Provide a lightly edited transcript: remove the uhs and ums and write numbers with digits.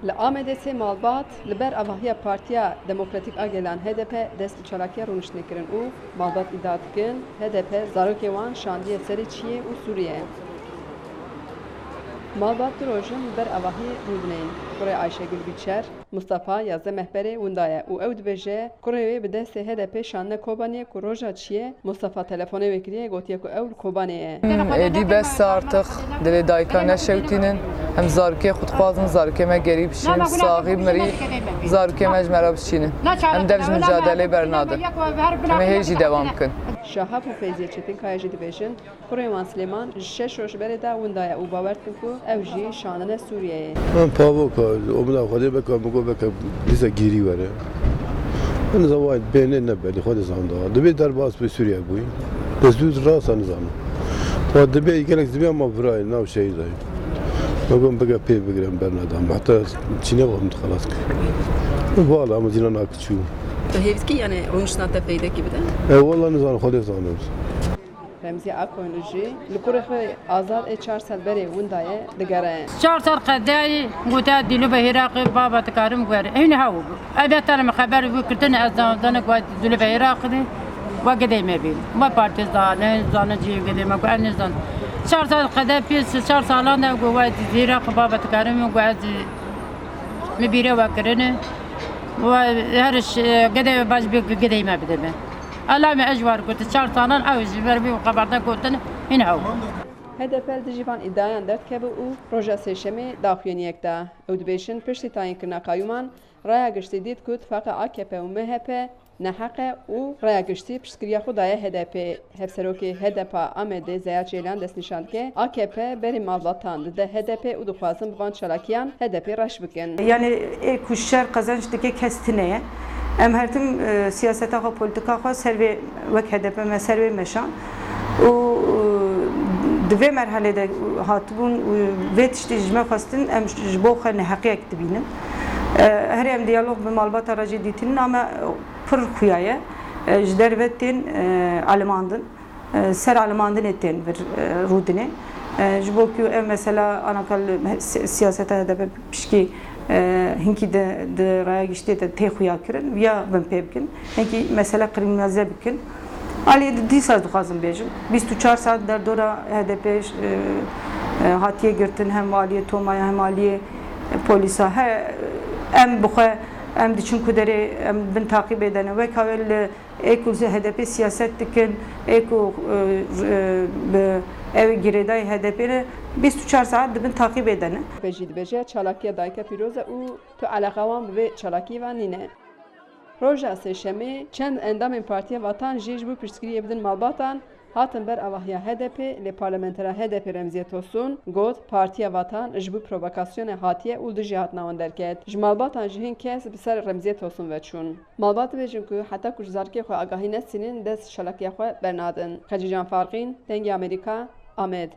Li Amedê malbat li ber avahiya Partiya Demokratîk a Gelan HDP dest bi çalakiya rûniştinê kirin û malbat îdia dikin HDP zarokê wan şandiye serê Çiyê û Sûriyeyê. Malbat du rojin li ber avahiyê rûdinên Kurê Ayşegül Biçer, Mustafa Yazde Mehberê winda ye û ew dibêje kurê wê bi destê HDP şandine Kobaniyê ku roja Çiyê Mustafa telefonê wê kiriye gotiye ku ew li Kobanê ye. Êdî bes artıq dilê dayika neşewtînin hem zarokê xwe dixwazin zarokê me gerî bişîn saxî mirî zarokê me ji me re biçînin em dev ji mücadeleyê bernadin em ê hêjî devam bikin. Şahap û Feyziye Çetinkaya jî dibêjin kurê wan Silêman ji 6 roj berê de winda ye û bawer dikin ku ew jî şandine Sûriyeyê. Em pavoka o bila xwedê beka migo beka lîza gîrî were. Min zawayê bêhnê nebedî xwedê zanda. Dibê derbas bi Sûriye bûyî. Destdû rasa nizanim. Ta dibê gelek dibê ama virayê nav şehîdayê. Megum bika pê bigirim bernadam. Heta Çînê vam dixelas kir. Vala em zîna nakiçû. Tu hêvîskî yani rûniştina te peydekî bide? Wala nizanim xwedê zanim. Remziye Akoyun jî li kurê xwe azad ê 4 sal berê winda ye digere. 4 سال قدایی گوته دیلو به عراق بابت کارم گوره این هاو اول ترم خبر وکردن از زمان گوت دیلو به عراق دی و گدی میبین ما پارتیزان زان جیو گدی ما گوان زان 4 سال قدام پیش 4 سالانه گوت عراق بابت کارم گوت میبیره و کرنه و هرش گدی باز بی گدی میبینه الله می اجوار گوت 4 سالان اوج برمی خبردا گوتن این هاو HDP di civan îdayan derkeve û roja sêşemê daxuyaniyek da. Ew dibêjin piştî tayînkirina qayûman, raya giştî dît ku Tifaka AKP û MHP neheqe û raya giştî piştgiriya xwe daye HDP. Hevserokê HDP Amedê Zeya Ceylan destnîşan dike AKP berê malbatan dide HDP û dixwazin bi van çalakiyan HDP reş bikin. Yani ku şer qazanç dike kestineye em her tim siyaseta xwe politika xwe servê wek HDP me servê meşan û دوی مرحله ده هاتبون و تشتی جمع خواستن ام جبو خن حقیقت بینن هر ام دیالوگ به مالبات راجع دیتین اما پر خویایه جدر وتین علماندن سر علماندن ettin bir rudine جبو ki mesela anakal siyasete de pişki hinki de raya geçti de te xuya kirin ya ben pebkin hinki mesela kriminalize bikin Ali dîsa dixwazim bêjim 24 saat derdora HDP hatiye girtin hem aliyê tomaya hem aliyê polîsa em bixwe em diçin ku derê em bin taqîb edene wek havel ê ku HDP siyaset dikin ê ku ew girêdayê HDP re 24 saat dibin taqîb edene. Jî dibêje çalakiya dayika pîroz e û tu eleqa wan bi vê çalakî ve nîne. Roja sêşemê çend endamên Partiya Vatan jî ji bo piştgiriyê bidin malbatan hatin ber avahiya HDP lê parlamentera HDP Remziye Tosun got Partiya Vatan ji bo provokasyonê hatiye û dijî hatina wan derket. Ji malbatan jî hin kes bi ser Remziye Tosun veçûn. Malbat dibêjin ku heta ku ji zarokê xwe agahî nesînin dest şalakiya xwe bernadin. Xecî Can Farqîn, Dengê Amerîka, Amed.